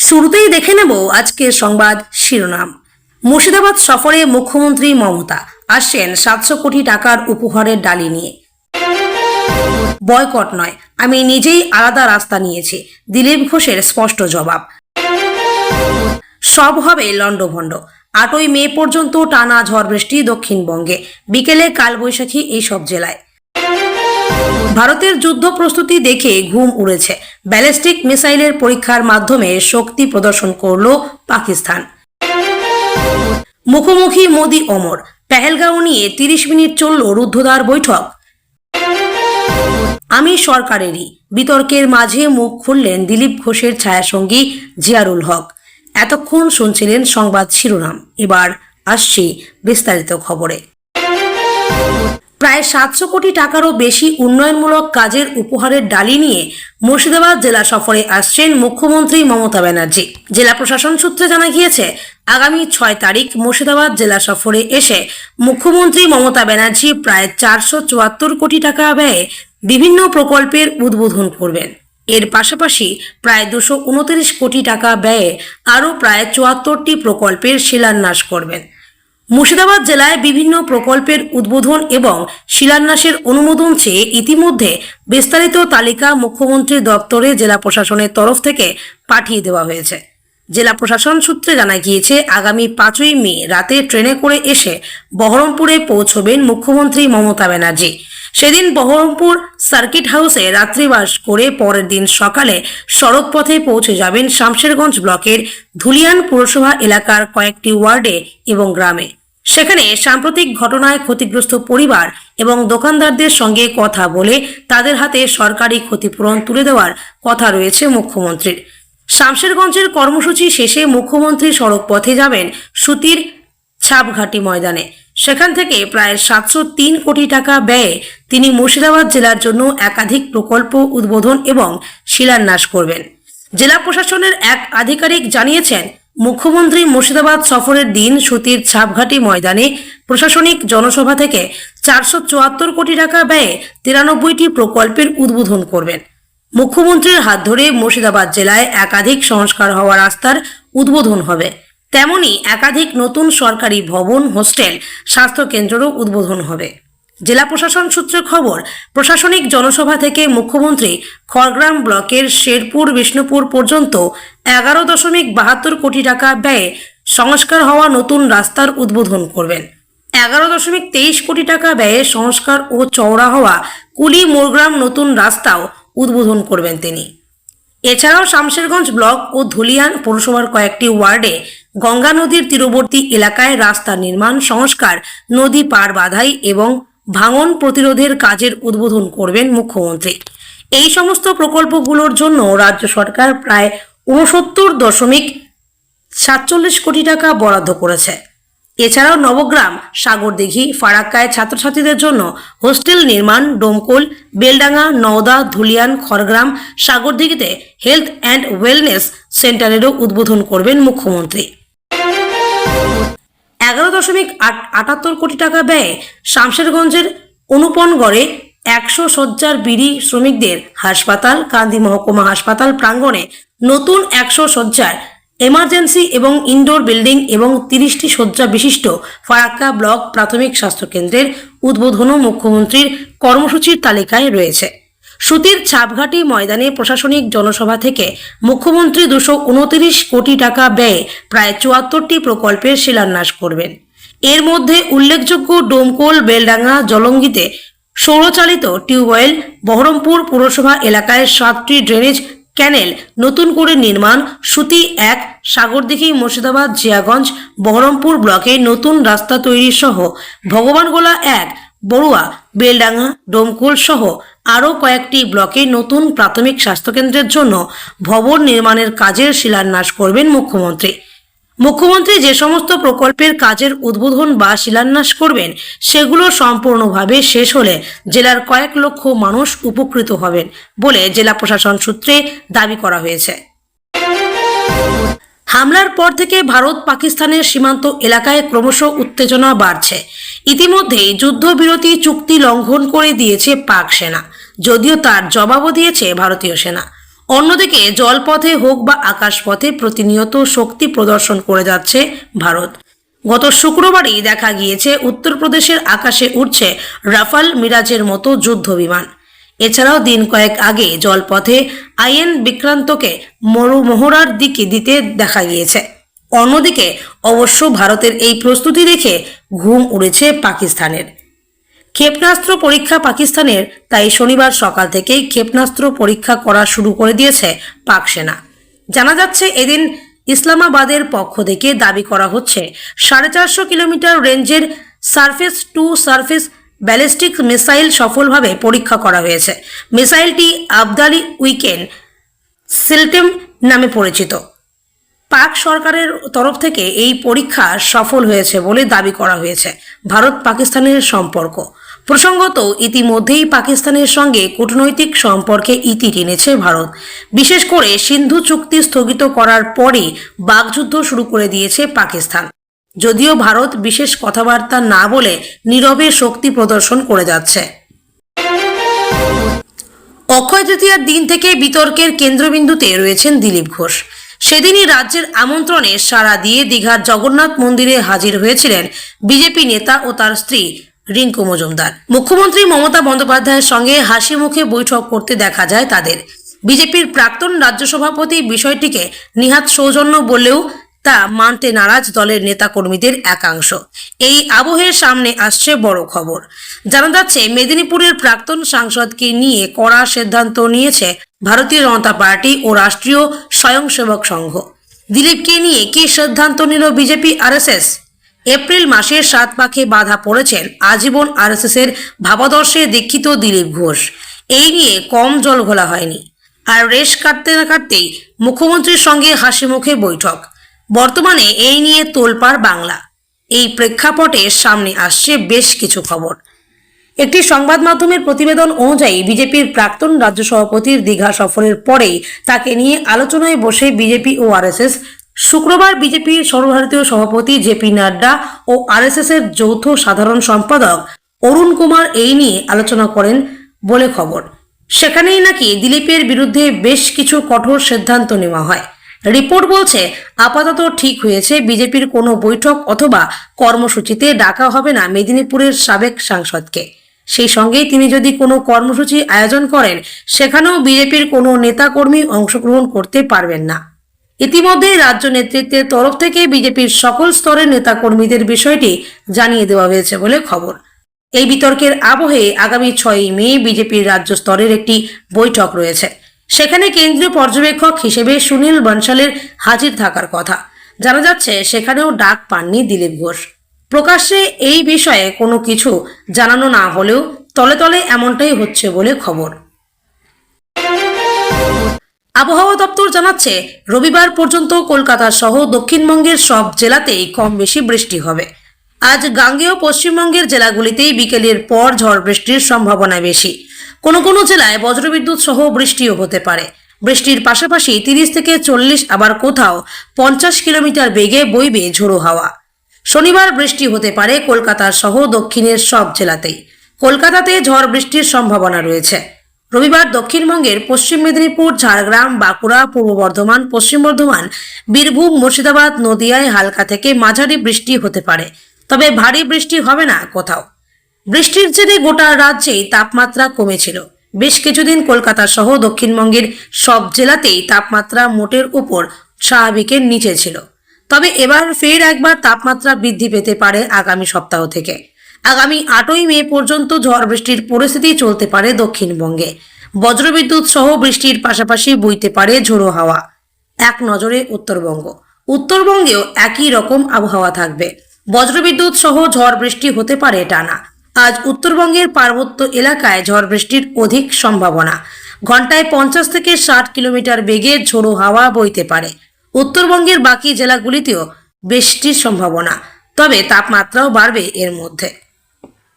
শুরুতেই দেখে নেব আজকের সংবাদ শিরোনাম। মুর্শিদাবাদ সফরে মুখ্যমন্ত্রী মমতা আসছেন 700 কোটি টাকার উপহারের ডালি নিয়ে। বয়কট নয়, আমি নিজেই আলাদা রাস্তা নিয়েছি, দিলীপ ঘোষের স্পষ্ট জবাব। সব হবে লন্ডভন্ড, 8ই মে পর্যন্ত টানা ঝড় বৃষ্টি দক্ষিণবঙ্গে, বিকেলে কালবৈশাখী এইসব জেলায়। ভারতের যুদ্ধ প্রস্তুতি দেখে ঘুম উড়েছে, ব্যালিস্টিক মিসাইলের পরীক্ষার মাধ্যমে শক্তি প্রদর্শন করল পাকিস্তান। মুখোমুখি মোদি অমর, পেহেলগাঁও নিয়ে 30 মিনিট চলল রুদ্ধদ্বার বৈঠক। আমি সরকারেরই, বিতর্কের মাঝে মুখ খুললেন দিলীপ ঘোষের ছায়াসঙ্গী জিয়ারুল হক। এতক্ষণ শুনছিলেন সংবাদ শিরোনাম, এবার আসছি বিস্তারিত খবরে। প্রায় 700 কোটি টাকারও বেশি উন্নয়নমূলক কাজের উপহারের ডালি নিয়ে মুর্শিদাবাদ জেলা সফরে আসছেন মুখ্যমন্ত্রী মমতা ব্যানার্জি। জেলা প্রশাসন সূত্রে জানা গিয়েছে, আগামী 6 তারিখ মুর্শিদাবাদ জেলা সফরে এসে মুখ্যমন্ত্রী মমতা ব্যানার্জি প্রায় 474 কোটি টাকা ব্যয়ে বিভিন্ন প্রকল্পের উদ্বোধন করবেন। এর পাশাপাশি প্রায় 229 কোটি টাকা ব্যয়ে আরও প্রায় 74টি প্রকল্পের শিলান্যাস করবেন। মুর্শিদাবাদ জেলায় বিভিন্ন প্রকল্পের উদ্বোধন এবং শিলান্যাসের অনুমোদন চেয়ে ইতিমধ্যে বিস্তারিত তালিকা মুখ্যমন্ত্রীর দপ্তরে জেলা প্রশাসনের তরফ থেকে পাঠিয়ে দেওয়া হয়েছে। জেলা প্রশাসন সূত্রে জানা গিয়েছে, আগামী 5ই মে রাতে ট্রেনে করে এসে বহরমপুরে পৌঁছবেন মুখ্যমন্ত্রী মমতা ব্যানার্জি। সেদিন বহরমপুর সার্কিট হাউসে রাত্রিবাস করে পরের দিন সকালে সড়কপথে পৌঁছে যাবেন শামশেরগঞ্জ ব্লকের ধুলিয়ান পুরসভা এলাকার কয়েকটি ওয়ার্ডে এবং গ্রামে। সেখানে সাম্প্রতিক ঘটনায় ক্ষতিগ্রস্ত পরিবার এবং দোকানদারদের সঙ্গে কথা বলে তাদের হাতে সরকারি ক্ষতিপূরণ তুলে দেওয়ার কথা রয়েছে মুখ্যমন্ত্রীর। শামশেরগঞ্জের কর্মসূচি শেষে মুখ্যমন্ত্রী সড়ক পথে যাবেন সুতির ছাপঘাটি ময়দানে। সেখান থেকে প্রায় 703 কোটি টাকা ব্যয়ে তিনি মুর্শিদাবাদ জেলার জন্য একাধিক প্রকল্প উদ্বোধন এবং শিলান্যাস করবেন। জেলা প্রশাসনের এক আধিকারিক জানিয়েছেন, মুখ্যমন্ত্রী মুর্শিদাবাদ সফরের দিন সুতির ছাপঘাটি ময়দানে প্রশাসনিক জনসভা থেকে 474 কোটি টাকা ব্যয়ে 93টি প্রকল্পের উদ্বোধন করবেন। মুখ্যমন্ত্রীর হাত ধরে মুর্শিদাবাদ জেলায় একাধিক সংস্কার হওয়া রাস্তার উদ্বোধন হবে। তেমনি একাধিক নতুন সরকারি ভবন, হোস্টেল, স্বাস্থ্যকেন্দ্রেরও উদ্বোধন হবে। জেলা প্রশাসন সূত্রে খবর, প্রশাসনিক জনসভা থেকে মুখ্যমন্ত্রী খড়গ্রাম ব্লকের শেরপুর বিষ্ণুপুর পর্যন্ত 11.72 কোটি টাকা ব্যয়ে সংস্কার হওয়া নতুন রাস্তার উদ্বোধন করবেন। 11.23 কোটি টাকা ব্যয়ে সংস্কার ও চওড়া হওয়া কুলি মোরগ্রাম নতুন রাস্তাও উদ্বোধন করবেন তিনি। এছাড়াও শামশেরগঞ্জ ব্লক ও ধুলিয়ান পৌরসভার কয়েকটি ওয়ার্ডে গঙ্গা নদীর তীরবর্তী এলাকায় রাস্তা নির্মাণ, সংস্কার, নদী পার বাধাই এবং ভাঙন প্রতিরোধের কাজের উদ্বোধন করবেন মুখ্যমন্ত্রী। এই সমস্ত প্রকল্পগুলোর জন্য রাজ্য সরকার প্রায় 69.47 কোটি টাকা বরাদ্দ করেছে। এছাড়াও নবগ্রাম, সাগরদিঘি, ফারাক্কায় ছাত্রছাত্রীদের জন্য হোস্টেল নির্মাণ, ডোমকল, বেলডাঙ্গা, নওদা, ধুলিয়ান, খড়গ্রাম, সাগরদিঘিতে হেলথ অ্যান্ড ওয়েলনেস সেন্টারেরও উদ্বোধন করবেন মুখ্যমন্ত্রী। 11.78 কোটি টাকা ব্যয়ে শামশেরগঞ্জের অনুপনগড়ে 100 শয্যার বিড়ি শ্রমিকদের হাসপাতাল, কান্দি মহকুমা হাসপাতাল প্রাঙ্গণে নতুন 100 শয্যার এমার্জেন্সি এবং ইনডোর বিল্ডিং এবং 30টি শয্যা বিশিষ্ট ফারাক্কা ব্লক প্রাথমিক স্বাস্থ্যকেন্দ্রের উদ্বোধনও মুখ্যমন্ত্রীর কর্মসূচির তালিকায় রয়েছে। সুতির ছাপঘাটি ময়দানে প্রশাসনিক জনসভা থেকে মুখ্যমন্ত্রী 229 কোটি টাকা ব্যয়ে প্রায় 74টি প্রকল্পের শিলান্যাস করবেন। এর মধ্যে উল্লেখযোগ্য ডোমকল, বেলডাঙ্গা, জলঙ্গিতে সৌরচালিত টিউবওয়েল, বহরমপুর পুরসভা এলাকায় 7টি ড্রেনেজ ক্যানেল নতুন করে নির্মাণ, সুতি 1, সাগরদিঘি, মুর্শিদাবাদ, জিয়াগঞ্জ, বহরমপুর ব্লকে নতুন রাস্তা তৈরি সহ ভগবানগোলা 1, বড়ুয়া, বেলডাঙ্গা, ডোমকল সহ আরও কয়েকটি ব্লকে নতুন প্রাথমিক স্বাস্থ্যকেন্দ্রের জন্য ভবন নির্মাণের কাজের শিলান্যাস করবেন মুখ্যমন্ত্রী। মুখ্যমন্ত্রী যে সমস্ত প্রকল্পের কাজের উদ্বোধন বা শিলান্যাস করবেন সেগুলো সম্পূর্ণভাবে শেষ হলে জেলার কয়েক লক্ষ মানুষ উপকৃত হবেন বলে জেলা প্রশাসন সূত্রে দাবি করা হয়েছে। হামলার পর থেকে ভারত পাকিস্তানের সীমান্ত এলাকায় ক্রমশ উত্তেজনা বাড়ছে। ইতিমধ্যেই যুদ্ধবিরতি চুক্তি লঙ্ঘন করে দিয়েছে পাক সেনা, যদিও তার জবাবও দিয়েছে ভারতীয় সেনা। অন্যদিকে জলপথে হোক বা আকাশপথে প্রতিনিয়ত শক্তি প্রদর্শন করে যাচ্ছে ভারত। গত শুক্রবারই দেখা গিয়েছে উত্তরপ্রদেশের আকাশে উঠছে রাফাল মিরাজের মতো যুদ্ধ বিমান। এছাড়াও দিন কয়েক আগে জলপথে আইএন বিক্রান্তকে মহড়ার দিকে দিতে দেখা গিয়েছে। অন্যদিকে অবশ্য ভারতের এই প্রস্তুতি দেখে ঘুম উড়েছে পাকিস্তানের। ক্ষেপণাস্ত্র পরীক্ষা পাকিস্তানের, তাই শনিবার সকাল থেকেই ক্ষেপণাস্ত্র পরীক্ষা করা শুরু করে দিয়েছে পাক সেনা। জানা যাচ্ছে এদিন ইসলামাবাদের পক্ষ থেকে দাবি করা হচ্ছে 450 কিলোমিটার রেঞ্জের surface two surface ballistic missile সফলভাবে পরীক্ষা করা হয়েছে। মিসাইলটি আবদালি উইকেন্ড সিলটেম নামে পরিচিত। পাক সরকারের তরফ থেকে এই পরীক্ষা সফল হয়েছে বলে দাবি করা হয়েছে। ভারত পাকিস্তানের সম্পর্ক প্রসঙ্গত, ইতিমধ্যেই পাকিস্তানের সঙ্গে কূটনৈতিক সম্পর্কে ইতি টেনেছে ভারত। বিশেষ করে সিন্ধু চুক্তি স্থগিত করার পরই বাকযুদ্ধ শুরু করে দিয়েছে পাকিস্তান। যদিও ভারত বিশেষ কথাবার্তা না বলে নীরবে শক্তি প্রদর্শন করে যাচ্ছে। অক্ষয় তৃতীয়ার দিন থেকে বিতর্কের কেন্দ্রবিন্দুতে রয়েছেন দিলীপ ঘোষ। সেদিনই রাজ্যের আমন্ত্রণে সাড়া দিয়ে দীঘার জগন্নাথ মন্দিরে হাজির হয়েছিলেন বিজেপি নেতা ও তার স্ত্রী রিঙ্কু মজুমদার। মুখ্যমন্ত্রী মমতা বন্দ্যোপাধ্যায়ের সঙ্গে হাসি মুখে বৈঠক করতে দেখা যায় তাদের। বিজেপির প্রাক্তন রাজ্য সভাপতি বিষয়টিকে নিহাত সৌজন্য বললেও তা মানতে নারাজ দলের নেতাকর্মীদের একাংশ। এই আবহের সামনে আসছে বড় খবর। জানা যাচ্ছে মেদিনীপুরের প্রাক্তন সাংসদকে নিয়ে কড়া সিদ্ধান্ত নিয়েছে ভারতীয় জনতা পার্টি ও রাষ্ট্রীয় স্বয়ংসেবক সংঘ। দিলীপকে নিয়ে কি সিদ্ধান্ত নিল বিজেপি আরএসএস? এপ্রিল মাসের 7 পাকে বাধা পড়েছেন আজীবন আরএসএসের ভাবাদর্শে দীক্ষিত দিলীপ ঘোষ। এই নিয়ে কম জল ঘোলা হয়নি। আর রেশ কাটতে না কাটতেই মুখ্যমন্ত্রীর সঙ্গে হাসি মুখে বৈঠক। বর্তমানে এই নিয়ে তোলপাড় বাংলা। এই প্রেক্ষাপটে সামনে আসছে বেশ কিছু খবর। একটি সংবাদ মাধ্যমের প্রতিবেদন অনুযায়ী বিজেপির প্রাক্তন রাজ্য সভাপতির দীঘা সফরের পরেই তাকে নিয়ে আলোচনায় বসে বিজেপি ও আরএসএস। শুক্রবার বিজেপির সর্বভারতীয় সভাপতি জেপি নাড্ডা ও আরএসএস এর যৌথ সাধারণ সম্পাদক অরুণ কুমার এই নিয়ে আলোচনা করেন বলে খবর। সেখানেই নাকি দিলীপের বিরুদ্ধে বেশ কিছু কঠোর সিদ্ধান্ত নেওয়া হয়। রিপোর্ট বলছে আপাতত ঠিক হয়েছে বিজেপির কোনো বৈঠক অথবা কর্মসূচিতে ডাকা হবে না মেদিনীপুরের সাবেক সাংসদকে। সেই সঙ্গে তিনি যদি কোনো কর্মসূচি আয়োজন করেন সেখানেও বিজেপির কোনো নেতাকর্মী অংশগ্রহণ করতে পারবেন না। ইতিমধ্যেই রাজ্য নেতৃত্বের তরফ থেকে বিজেপির সকল স্তরের নেতাকর্মীদের বিষয়টি জানিয়ে দেওয়া হয়েছে বলে খবর। এই বিতর্কের আবহে আগামী 6 মে বিজেপির রাজ্য স্তরের একটি বৈঠক রয়েছে। সেখানে কেন্দ্রীয় পর্যবেক্ষক হিসেবে সুনীল বনশালের হাজির থাকার কথা। জানা যাচ্ছে সেখানেও ডাক পাননি দিলীপ ঘোষ। প্রকাশ্যে এই বিষয়ে কোনো কিছু জানানো না হলেও তলে তলে এমনটাই হচ্ছে বলে খবর। আবহাওয়া দপ্তর জানাচ্ছে রবিবার পর্যন্ত কলকাতা সহ দক্ষিণবঙ্গের সব জেলাতেই কম বেশি বৃষ্টি হবে। আজ গাঙ্গেয় পশ্চিমবঙ্গের জেলাগুলিতেই বিকেলের পর ঝড় বৃষ্টির সম্ভাবনা বেশি। কোনো কোনো জেলায় বজ্রবিদ্যুৎ সহ বৃষ্টিও হতে পারে। বৃষ্টির পাশাপাশি 30 থেকে 40, আবার কোথাও 50 কিলোমিটার বেগে বইবে ঝোড়ো হাওয়া। শনিবার বৃষ্টি হতে পারে কলকাতা সহ দক্ষিণের সব জেলাতেই। কলকাতাতে ঝড় বৃষ্টির সম্ভাবনা রয়েছে। রবিবার দক্ষিণবঙ্গের পশ্চিম মেদিনীপুর, ঝাড়গ্রাম, বাঁকুড়া, পূর্ব বর্ধমান, পশ্চিম বর্ধমান, বীরভূম, মুর্শিদাবাদ, নদিয়ায় হালকা থেকে মাঝারি বৃষ্টি হতে পারে, তবে ভারী বৃষ্টি হবে না কোথাও। বৃষ্টির জেরে গোটা রাজ্যেই তাপমাত্রা কমেছিল। বেশ কিছুদিন কলকাতা সহ দক্ষিণবঙ্গের সব জেলাতেই তাপমাত্রা মোটের উপর স্বাভাবিকের নিচে ছিল। তবে এবার ফের একবার তাপমাত্রা বৃদ্ধি পেতে পারে আগামী সপ্তাহ থেকে। আগামী 8ই মে পর্যন্ত ঝড় বৃষ্টির পরিস্থিতি চলতে পারে দক্ষিণবঙ্গে। বজ্রবিদ্যুৎ সহ বৃষ্টির পাশাপাশি বইতে পারে ঝোড়ো হাওয়া। এক নজরে উত্তরবঙ্গ। উত্তরবঙ্গেও একই রকম আবহাওয়া থাকবে। বজ্রবিদ্যুৎ সহ ঝড় বৃষ্টি হতে পারে টানা। আজ উত্তরবঙ্গের পার্বত্য এলাকায় ঝড় বৃষ্টির অধিক সম্ভাবনা। ঘন্টায় 50 থেকে 60 কিলোমিটার বেগে ঝোড়ো হাওয়া বইতে পারে। উত্তরবঙ্গের বাকি জেলাগুলিতেও বৃষ্টির সম্ভাবনা, তবে তাপমাত্রাও বাড়বে এর মধ্যে।